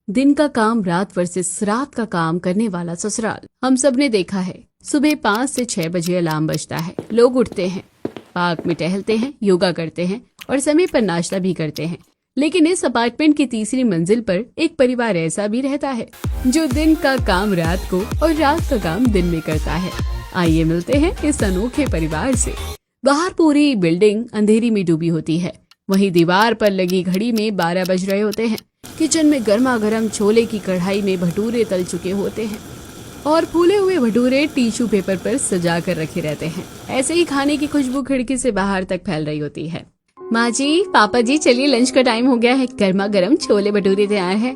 दिन का काम रात वर्सेस रात का काम करने वाला ससुराल। हम सब ने देखा है, सुबह 5 से 6 बजे अलार्म बजता है, लोग उठते हैं, पार्क में टहलते हैं, योगा करते हैं और समय पर नाश्ता भी करते हैं। लेकिन इस अपार्टमेंट की तीसरी मंजिल पर एक परिवार ऐसा भी रहता है जो दिन का काम रात को और रात का काम दिन में करता है। आइए मिलते हैं इस अनोखे परिवार से। बाहर पूरी बिल्डिंग अंधेरी में डूबी होती है, वहीं दीवार पर लगी घड़ी में 12 बज रहे होते हैं। किचन में गर्मा गर्म छोले की कढ़ाई में भटूरे तल चुके होते हैं और फूले हुए भटूरे टिश्यू पेपर पर सजा कर रखे रहते हैं। ऐसे ही खाने की खुशबू खिड़की से बाहर तक फैल रही होती है। माँ जी, पापा जी, चलिए लंच का टाइम हो गया है, गर्मा गर्म छोले भटूरे तैयार है।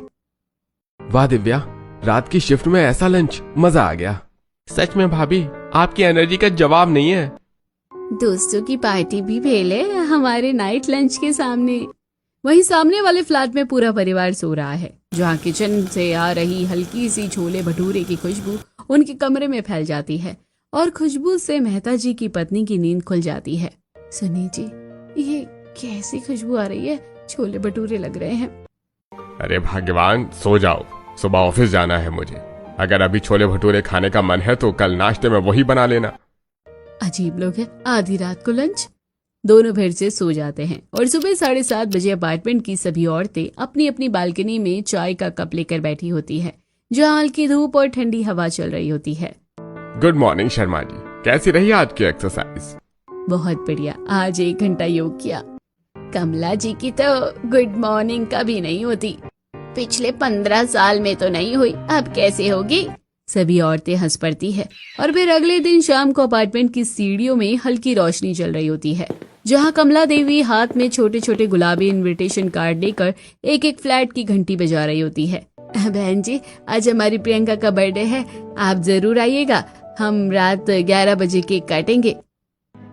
वाह दिव्या, रात की शिफ्ट में ऐसा लंच, मजा आ गया। सच में भाभी, आपकी एनर्जी का जवाब नहीं है। दोस्तों की पार्टी भी फेल है हमारे नाइट लंच के सामने। वहीं सामने वाले फ्लैट में पूरा परिवार सो रहा है, जहाँ किचन से आ रही हल्की सी छोले भटूरे की खुशबू उनके कमरे में फैल जाती है और खुशबू से मेहता जी की पत्नी की नींद खुल जाती है। सुनिए जी, ये कैसी खुशबू आ रही है, छोले भटूरे लग रहे हैं। अरे भगवान, सो जाओ, सुबह ऑफिस जाना है मुझे। अगर अभी छोले भटूरे खाने का मन है तो कल नाश्ते में वही बना लेना। अजीब लोग हैं, आधी रात को लंच। दोनों फिर से सो जाते हैं और सुबह 7:30 बजे अपार्टमेंट की सभी औरतें अपनी अपनी बालकनी में चाय का कप लेकर बैठी होती है, जहाँ हल्की धूप और ठंडी हवा चल रही होती है। गुड मॉर्निंग शर्मा जी, कैसी रही आज की एक्सरसाइज? बहुत बढ़िया, आज 1 घंटा योग किया। कमला जी की तो गुड मॉर्निंग कभी नहीं होती, पिछले 15 साल में तो नहीं हुई, अब कैसे होगी? सभी औरतें हंस पड़ती है और फिर अगले दिन शाम को अपार्टमेंट की सीढ़ियों में हल्की रोशनी चल रही होती है, जहां कमला देवी हाथ में छोटे छोटे गुलाबी इनविटेशन कार्ड लेकर एक एक फ्लैट की घंटी बजा रही होती है। बहन जी, आज हमारी प्रियंका का बर्थडे है, आप जरूर आइएगा, हम रात 11 बजे केक काटेंगे।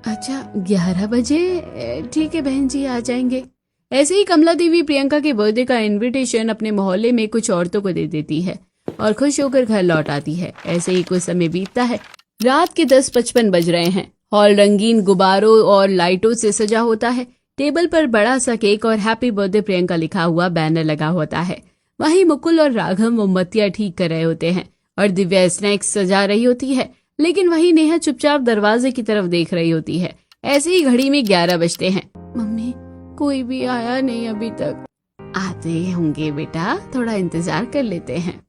अच्छा, 11 बजे? ठीक है बहन जी, आ जाएंगे। ऐसे ही कमला देवी प्रियंका के बर्थडे का इनविटेशन अपने मोहल्ले में कुछ औरतों को दे देती है और खुश होकर घर लौट आती है। ऐसे ही कुछ समय बीतता है, रात के 10:55 बज रहे हैं। हॉल रंगीन गुब्बारों और लाइटों से सजा होता है। टेबल पर बड़ा सा केक और हैप्पी बर्थडे प्रियंका लिखा हुआ बैनर लगा होता है। वहीं मुकुल और राघव मोमबत्तियां ठीक कर रहे होते हैं और दिव्या स्नैक्स सजा रही होती है, लेकिन वहीं नेहा चुपचाप दरवाजे की तरफ देख रही होती है। ऐसे ही घड़ी में 11 बजते हैं। मम्मी, कोई भी आया नहीं अभी तक? आते होंगे बेटा, थोड़ा इंतजार कर लेते हैं।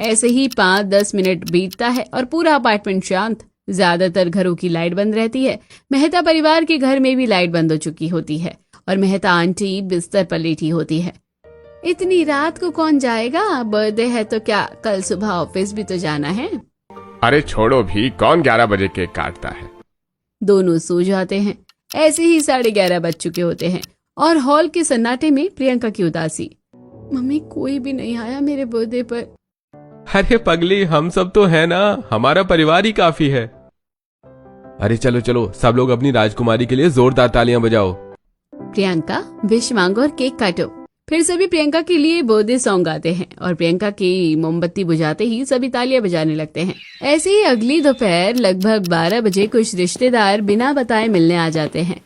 ऐसे ही 5-10 मिनट बीतता है और पूरा अपार्टमेंट शांत। ज्यादातर घरों की लाइट बंद रहती है। मेहता परिवार के घर में भी लाइट बंद हो चुकी होती है और मेहता आंटी बिस्तर पर लेटी होती है। इतनी रात को कौन जाएगा? बर्थडे है तो क्या, कल सुबह ऑफिस भी तो जाना है। अरे छोड़ो भी, कौन 11 बजे केक काटता है? दोनों सो जाते हैं। ऐसे ही 11:30 बज चुके होते हैं और हॉल के सन्नाटे में प्रियंका की उदासी। मम्मी, कोई भी नहीं आया मेरे बर्थडे पर। अरे पगली, हम सब तो है ना, हमारा परिवार ही काफी है। अरे चलो चलो, सब लोग अपनी राजकुमारी के लिए जोरदार तालियां बजाओ। प्रियंका, विश मांगो और केक काटो। फिर सभी प्रियंका के लिए बर्थडे सॉन्ग गाते हैं और प्रियंका की मोमबत्ती बुझाते ही सभी तालियां बजाने लगते हैं। ऐसे ही अगली दोपहर लगभग 12 बजे कुछ रिश्तेदार बिना बताए मिलने आ जाते हैं।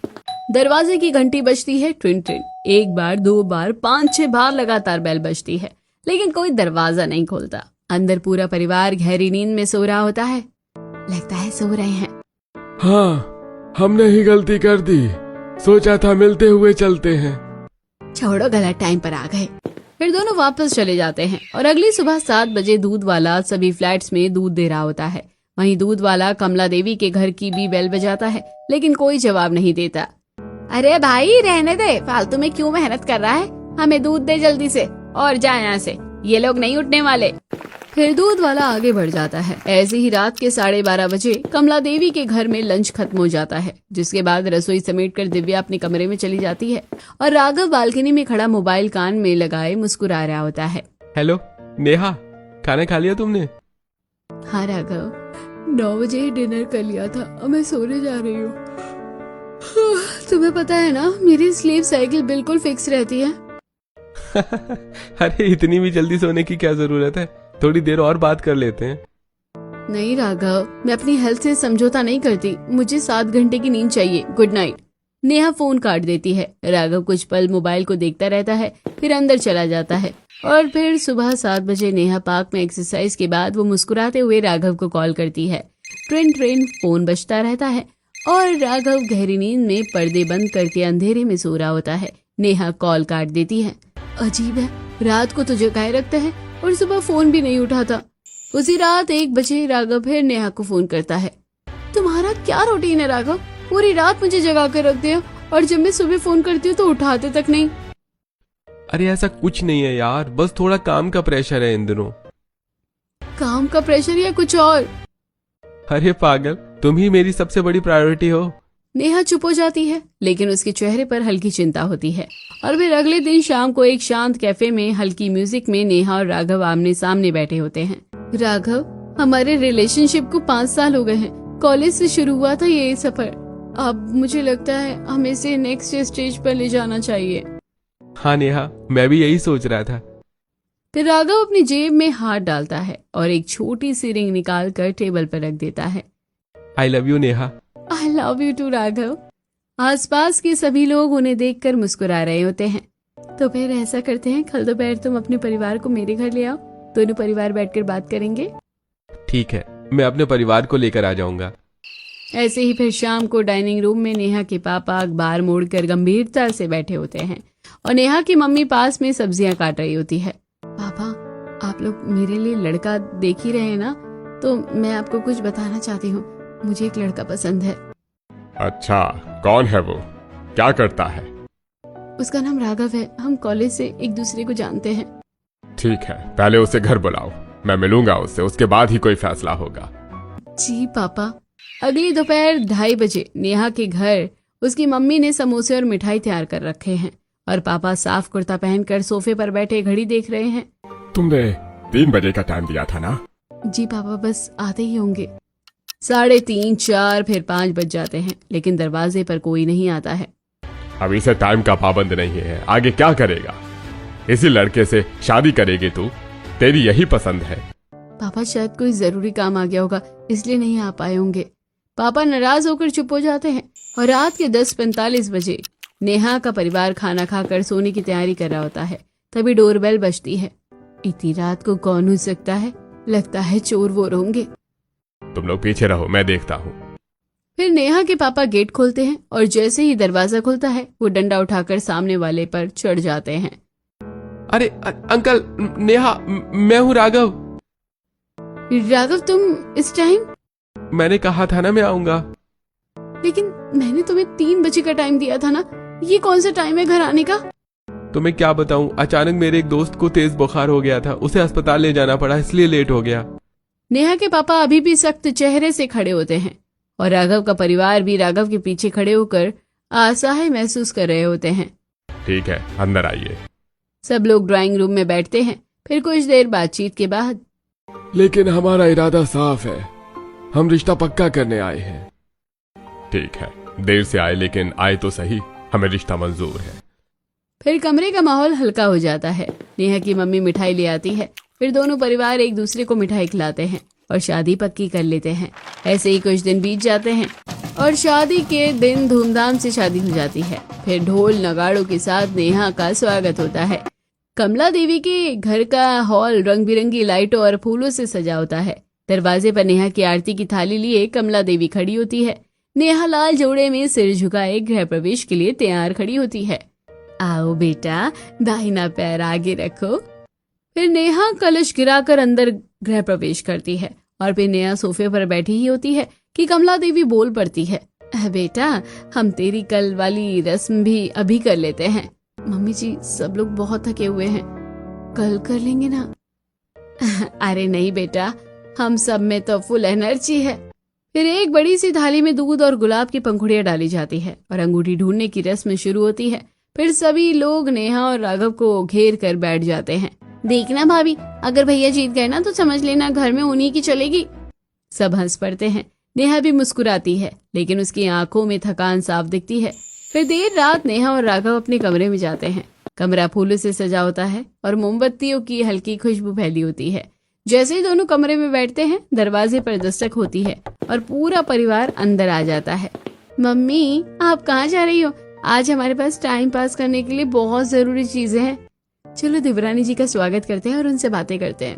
दरवाजे की घंटी बजती है, ट्विन ट्विन। 1 बार, 2 बार, 5-6 बार लगातार बेल बजती है, लेकिन कोई दरवाजा नहीं खोलता। अंदर पूरा परिवार गहरी नींद में सो रहा होता है। लगता है सो रहे हैं। हाँ, हमने ही गलती कर दी, सोचा था मिलते हुए चलते हैं। छोड़ो, गलत टाइम पर आ गए। फिर दोनों वापस चले जाते हैं और अगली सुबह 7 बजे दूध वाला सभी फ्लैट्स में दूध दे रहा होता है। वहीं दूध वाला कमला देवी के घर की भी बेल बजाता है, लेकिन कोई जवाब नहीं देता। अरे भाई, रहने दे, फालतू में क्यों मेहनत कर रहा है, हमें दूध दे जल्दी से और जा यहाँ से, ये लोग नहीं उठने वाले। फिर दूध वाला आगे बढ़ जाता है। ऐसे ही रात के 12:30 बजे कमला देवी के घर में लंच खत्म हो जाता है, जिसके बाद रसोई समेटकर दिव्या अपने कमरे में चली जाती है और राघव बालकनी में खड़ा मोबाइल कान में लगाए मुस्कुरा रहा होता है। हेलो नेहा, खाना खा लिया तुमने? हाँ राघव, 9 बजे ही डिनर कर लिया था, अब मैं सोने जा रही हूँ। तुम्हें पता है ना, मेरी स्लीप साइकिल बिल्कुल फिक्स रहती है। अरे इतनी भी जल्दी सोने की क्या जरूरत है, थोड़ी देर और बात कर लेते हैं। नहीं राघव, मैं अपनी हेल्थ से समझौता नहीं करती, मुझे 7 घंटे की नींद चाहिए। Good night. नेहा फोन काट देती है। राघव कुछ पल मोबाइल को देखता रहता है, फिर अंदर चला जाता है और फिर सुबह 7 बजे नेहा पार्क में एक्सरसाइज के बाद वो मुस्कुराते हुए राघव को कॉल करती है। ट्रेन ट्रेन फोन बजता रहता है और राघव गहरी नींद में पर्दे बंद करके अंधेरे में सो रहा होता है। नेहा कॉल काट देती है। अजीब है, रात को तो जगाए रखता है और सुबह फोन भी नहीं उठाता। उसी रात 1 बजे राघव फिर नेहा को फोन करता है। तुम्हारा क्या रूटीन है राघव? पूरी रात मुझे जगा कर रखते हो और जब मैं सुबह फोन करती हूँ तो उठाते तक नहीं। अरे ऐसा कुछ नहीं है यार, बस थोड़ा काम का प्रेशर है इन दिनों। काम का प्रेशर या कुछ और? अरे पागल, तुम ही मेरी सबसे बड़ी प्रायोरिटी हो। नेहा चुप हो जाती है, लेकिन उसके चेहरे पर हल्की चिंता होती है। और फिर अगले दिन शाम को एक शांत कैफे में हल्की म्यूजिक में नेहा और राघव आमने सामने बैठे होते हैं। राघव, हमारे रिलेशनशिप को 5 साल हो गए हैं। कॉलेज से शुरू हुआ था ये सफर। अब मुझे लगता है हमें इसे नेक्स्ट स्टेज पर ले जाना चाहिए। हाँ नेहा, मैं भी यही सोच रहा था। फिर राघव अपनी जेब में हाथ डालता है और एक छोटी सी रिंग निकाल कर टेबल पर रख देता है। I love you Neha. I love you too Raghav. आसपास के सभी लोग उन्हें देखकर मुस्कुरा रहे होते हैं। तो फिर ऐसा करते हैं, कल दोपहर तुम अपने परिवार को मेरे घर ले आओ, दोनों परिवार बैठकर बात करेंगे। ठीक है, मैं अपने परिवार को लेकर आ जाऊंगा। ऐसे ही फिर शाम को डाइनिंग रूम में नेहा के पापा अखबार मोड़कर गंभीरता से बैठे होते हैं और नेहा की मम्मी पास में सब्जियां काट रही होती है। पापा, आप लोग मेरे लिए लड़का देख ही रहे हैं ना? तो मैं आपको कुछ बताना चाहती हूँ, मुझे एक लड़का पसंद है। अच्छा, कौन है वो? क्या करता है? उसका नाम राघव है। हम कॉलेज से एक दूसरे को जानते हैं। ठीक है, पहले उसे घर बुलाओ, मैं मिलूंगा उससे, उसके बाद ही कोई फैसला होगा। जी पापा। अगली दोपहर 2:30 बजे नेहा के घर उसकी मम्मी ने समोसे और मिठाई तैयार कर रखे हैं और पापा साफ कुर्ता पहनकर सोफे पर बैठे घड़ी देख रहे हैं। तुमने 3 बजे का टाइम दिया था ना? जी पापा, बस आते ही होंगे। 3:30, 4, फिर 5 बज जाते हैं, लेकिन दरवाजे पर कोई नहीं आता है। अभी से टाइम का पाबंद नहीं है, आगे क्या करेगा? इसी लड़के से शादी करेगी तू? तेरी यही पसंद है? पापा, शायद कोई जरूरी काम आ गया होगा, इसलिए नहीं आ पाए होंगे। पापा नाराज होकर चुप हो जाते हैं और रात के 10:45 बजे नेहा का परिवार खाना खाकर सोने की तैयारी कर रहा होता है। तभी डोरबेल बजती है। इतनी रात को कौन हो सकता है? लगता है चोर वोर होंगे। तुम लोग पीछे रहो, मैं देखता हूँ। फिर नेहा के पापा गेट खोलते हैं और जैसे ही दरवाजा खुलता है वो डंडा उठाकर सामने वाले पर चढ़ जाते हैं। अरे अंकल, नेहा, मैं हूँ राघव। राघव, तुम इस टाइम? मैंने कहा था ना मैं आऊंगा। लेकिन मैंने तुम्हें 3 बजे का टाइम दिया था ना, ये कौन सा टाइम है घर आने का? तुम्हें क्या बताऊं, अचानक मेरे एक दोस्त को तेज बुखार हो गया था, उसे अस्पताल ले जाना पड़ा, इसलिए लेट हो गया। नेहा के पापा अभी भी सख्त चेहरे से खड़े होते हैं और राघव का परिवार भी राघव के पीछे खड़े होकर असहाय महसूस कर रहे होते हैं। ठीक है, अंदर आइए। सब लोग ड्राइंग रूम में बैठते हैं। फिर कुछ देर बातचीत के बाद, लेकिन हमारा इरादा साफ है, हम रिश्ता पक्का करने आए हैं। ठीक है, देर से आए लेकिन आए तो सही, हमें रिश्ता मंजूर है। फिर कमरे का माहौल हल्का हो जाता है। नेहा की मम्मी मिठाई ले आती है। फिर दोनों परिवार एक दूसरे को मिठाई खिलाते हैं और शादी पक्की कर लेते हैं। ऐसे ही कुछ दिन बीत जाते हैं और शादी के दिन धूमधाम से शादी हो जाती है। फिर ढोल नगाड़ों के साथ नेहा का स्वागत होता है। कमला देवी के घर का हॉल रंग बिरंगी लाइटों और फूलों से सजा होता है। दरवाजे पर नेहा की आरती की थाली लिए कमला देवी खड़ी होती है। नेहा लाल जोड़े में सिर झुकाए गृह प्रवेश के लिए तैयार खड़ी होती है। आओ बेटा, दाहिना पैर आगे रखो। फिर नेहा कलश गिराकर अंदर गृह प्रवेश करती है और फिर नेहा सोफे पर बैठी ही होती है कि कमला देवी बोल पड़ती है, बेटा, हम तेरी कल वाली रस्म भी अभी कर लेते हैं। मम्मी जी, सब लोग बहुत थके हुए हैं, कल कर लेंगे ना? अरे नहीं बेटा, हम सब में तो फुल एनर्जी है। फिर एक बड़ी सी थाली में दूध और गुलाब की पंखुड़ियां डाली जाती है और अंगूठी ढूंढने की रस्म शुरू होती है। फिर सभी लोग नेहा और राघव को घेर कर बैठ जाते हैं। देखना भाभी, अगर भैया जीत गए ना तो समझ लेना घर में उन्हीं की चलेगी। सब हंस पड़ते हैं। नेहा भी मुस्कुराती है, लेकिन उसकी आंखों में थकान साफ दिखती है। फिर देर रात नेहा और राघव अपने कमरे में जाते हैं। कमरा फूलों से सजा होता है और मोमबत्तियों की हल्की खुशबू फैली होती है। जैसे ही दोनों कमरे में बैठते हैं, दरवाजे पर दस्तक होती है और पूरा परिवार अंदर आ जाता है। मम्मी, आप कहाँ जा रही हो? आज हमारे पास टाइम पास करने के लिए बहुत जरूरी चीजें हैं। चलो देवरानी जी का स्वागत करते हैं और उनसे बातें करते हैं।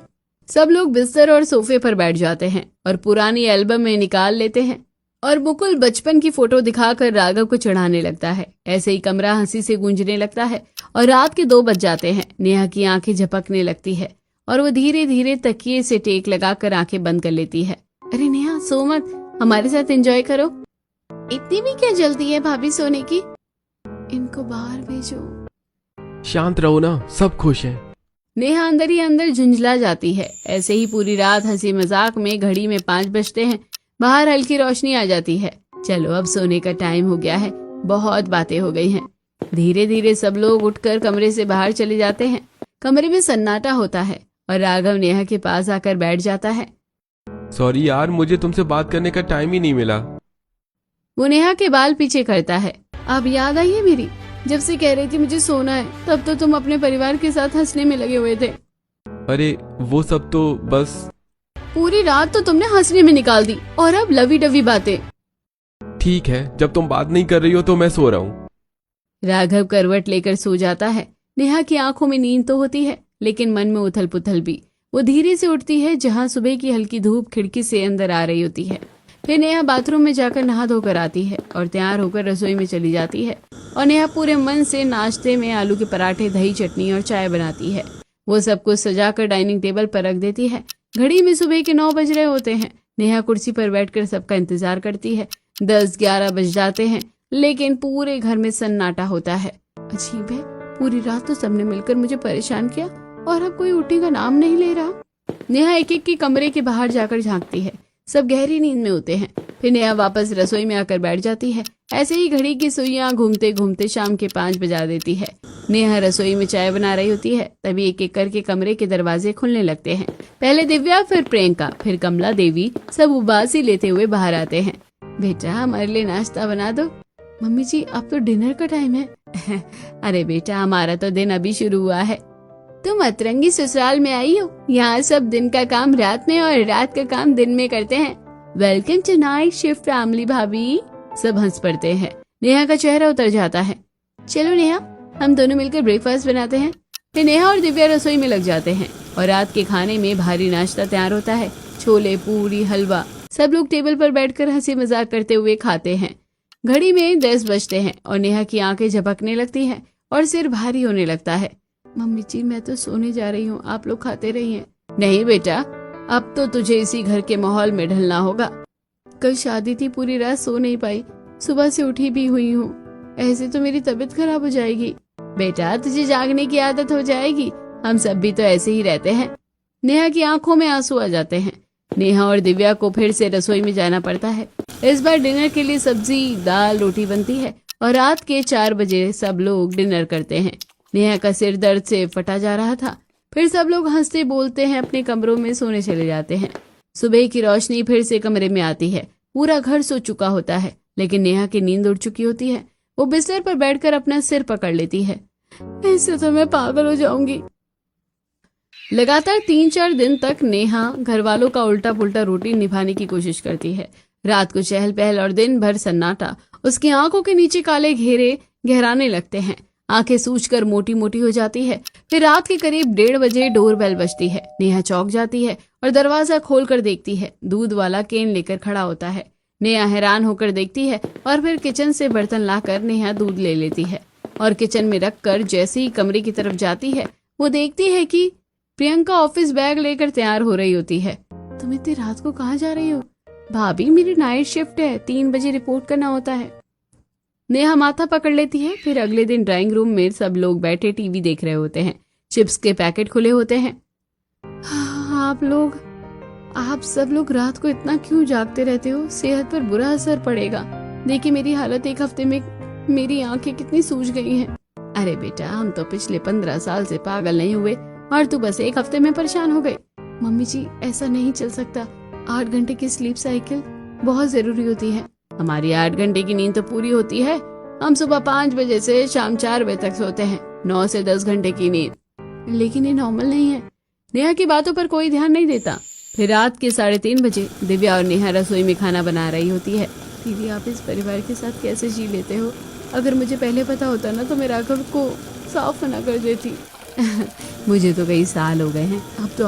सब लोग बिस्तर और सोफे पर बैठ जाते हैं और पुरानी एल्बम में निकाल लेते हैं और मुकुल बचपन की फोटो दिखाकर राघव को चढ़ाने लगता है। ऐसे ही कमरा हंसी से गूंजने लगता है और रात के 2 बज जाते हैं। नेहा की आंखें झपकने लगती है और वो धीरे धीरे तकिए से टेक लगाकर आंखें बंद कर लेती है। अरे नेहा सो मत, हमारे साथ एंजॉय करो। इतनी भी क्या जल्दी है भाभी सोने की? इनको बाहर भेजो। शांत रहो ना, सब खुश हैं। नेहा अंदर ही अंदर झुंझला जाती है। ऐसे ही पूरी रात हंसी मजाक में घड़ी में 5 बजते हैं। बाहर हल्की रोशनी आ जाती है। चलो अब सोने का टाइम हो गया है, बहुत बातें हो गई हैं। धीरे धीरे सब लोग उठकर कमरे से बाहर चले जाते हैं। कमरे में सन्नाटा होता है और राघव नेहा के पास आकर बैठ जाता है। सॉरी यार, मुझे तुमसे बात करने का टाइम ही नहीं मिला। वो नेहा के बाल पीछे करता है। अब याद आई है मेरी, जब से कह रही थी मुझे सोना है, तब तो तुम अपने परिवार के साथ हंसने में लगे हुए थे। अरे वो सब तो बस। पूरी रात तो तुमने हंसने में निकाल दी और अब लवी डवी बातें। ठीक है, जब तुम बात नहीं कर रही हो तो मैं सो रहा हूँ। राघव करवट लेकर सो जाता है। नेहा की आंखों में नींद तो होती है लेकिन मन में उथल पुथल भी। वो धीरे से उठती है जहां सुबह की हल्की धूप खिड़की से अंदर आ रही होती है। फिर नेहा बाथरूम में जाकर नहा धोकर आती है और तैयार होकर रसोई में चली जाती है और नेहा पूरे मन से नाश्ते में आलू के पराठे, दही, चटनी और चाय बनाती है। वो सब कुछ सजाकर डाइनिंग टेबल पर रख देती है। घड़ी में सुबह के 9 बज रहे होते हैं। नेहा कुर्सी पर बैठकर सबका इंतजार करती है। 10-11 बज जाते हैं लेकिन पूरे घर में सन्नाटा होता है। अजीब है, पूरी रात तो सबने मिलकर मुझे परेशान किया और अब कोई उठने का नाम नहीं ले रहा। नेहा एक एक के कमरे के बाहर जाकर झांकती है। सब गहरी नींद में होते हैं। फिर नेहा वापस रसोई में आकर बैठ जाती है। ऐसे ही घड़ी की सुइयां घूमते घूमते शाम के 5 बजा देती है। नेहा रसोई में चाय बना रही होती है, तभी एक एक करके कमरे के दरवाजे खुलने लगते हैं। पहले दिव्या, फिर प्रियंका, फिर कमला देवी, सब उबासी लेते हुए बाहर आते हैं। बेटा हमारे लिए नाश्ता बना दो। मम्मी जी अब तो डिनर का टाइम है। अरे बेटा हमारा तो दिन अभी शुरू हुआ है। तुम अतरंगी ससुराल में आई हो, यहाँ सब दिन का काम रात में और रात का काम दिन में करते हैं। Welcome to night shift family bhabhi. सब हंस पड़ते हैं। नेहा का चेहरा उतर जाता है। चलो नेहा, हम दोनों मिलकर ब्रेकफास्ट बनाते हैं। फिर नेहा और दिव्या रसोई में लग जाते हैं और रात के खाने में भारी नाश्ता तैयार होता है। छोले, पूरी, हलवा। सब लोग टेबल पर बैठकर हंसी मजाक करते हुए खाते हैं। घड़ी में 10 बजते हैं और नेहा की आंखें झपकने लगती हैं और सिर भारी होने लगता है। मम्मी जी मैं तो सोने जा रही हूँ, आप लोग खाते रहिए। नहीं बेटा, अब तो तुझे इसी घर के माहौल में ढलना होगा। कल शादी थी, पूरी रात सो नहीं पाई, सुबह से उठी भी हुई हूँ। ऐसे तो मेरी तबीयत खराब हो जाएगी। बेटा तुझे जागने की आदत हो जाएगी, हम सब भी तो ऐसे ही रहते हैं। नेहा की आंखों में आंसू आ जाते हैं। नेहा और दिव्या को फिर से रसोई में जाना पड़ता है। इस बार डिनर के लिए सब्जी, दाल, रोटी बनती है और रात के 4 बजे सब लोग डिनर करते हैं। नेहा का सिर दर्द से फटा जा रहा था। फिर सब लोग हंसते बोलते हैं अपने कमरों में सोने चले जाते हैं। सुबह की रोशनी फिर से कमरे में आती है। पूरा घर सो चुका होता है लेकिन नेहा की नींद उड़ चुकी होती है। वो बिस्तर पर बैठकर अपना सिर पकड़ लेती है। ऐसे तो मैं पागल हो जाऊंगी। लगातार 3-4 दिन तक नेहा घर वालों का उल्टा पुल्टा रूटीन निभाने की कोशिश करती है। रात को चहल पहल और दिन भर सन्नाटा। उसकी आंखों के नीचे काले घेरे गहराने लगते हैं। आंखें सूजकर मोटी मोटी हो जाती है। फिर रात के करीब 1:30 बजे डोरबेल बजती है। नेहा चौंक जाती है और दरवाजा खोलकर देखती है। दूध वाला केन लेकर खड़ा होता है। नेहा हैरान होकर देखती है और फिर किचन से बर्तन लाकर नेहा दूध ले लेती है और किचन में रखकर जैसे ही कमरे की तरफ जाती है वो देखती है कि प्रियंका ऑफिस बैग लेकर तैयार हो रही होती है। तुम इतनी रात को कहाँ जा रही हो? भाभी मेरी नाइट शिफ्ट है, 3 बजे रिपोर्ट करना होता है। नेहा माथा पकड़ लेती है। फिर अगले दिन ड्राइंग रूम में सब लोग बैठे टीवी देख रहे होते हैं। चिप्स के पैकेट खुले होते हैं। आप सब लोग रात को इतना क्यों जागते रहते हो? सेहत पर बुरा असर पड़ेगा। देखिए मेरी हालत, एक हफ्ते में मेरी आंखें कितनी सूज गई हैं। अरे बेटा हम तो पिछले 15 साल से पागल नहीं हुए और तू बस 1 हफ्ते में परेशान हो गई। मम्मी जी ऐसा नहीं चल सकता। 8 घंटे की स्लीप साइकिल बहुत जरूरी होती है। हमारी 8 घंटे की नींद तो पूरी होती है। हम सुबह 5 बजे से शाम 4 बजे तक सोते हैं। 9 से 10 घंटे की नींद, लेकिन ये नॉर्मल नहीं है। नेहा की बातों पर कोई ध्यान नहीं देता। फिर रात के 3:30 बजे दिव्या और नेहा रसोई में खाना बना रही होती है। दीदी आप इस परिवार के साथ कैसे जी लेते हो? अगर मुझे पहले पता होता ना तो मैं राघव को साफ मना कर देती। मुझे तो कई साल हो गए हैं, अब तो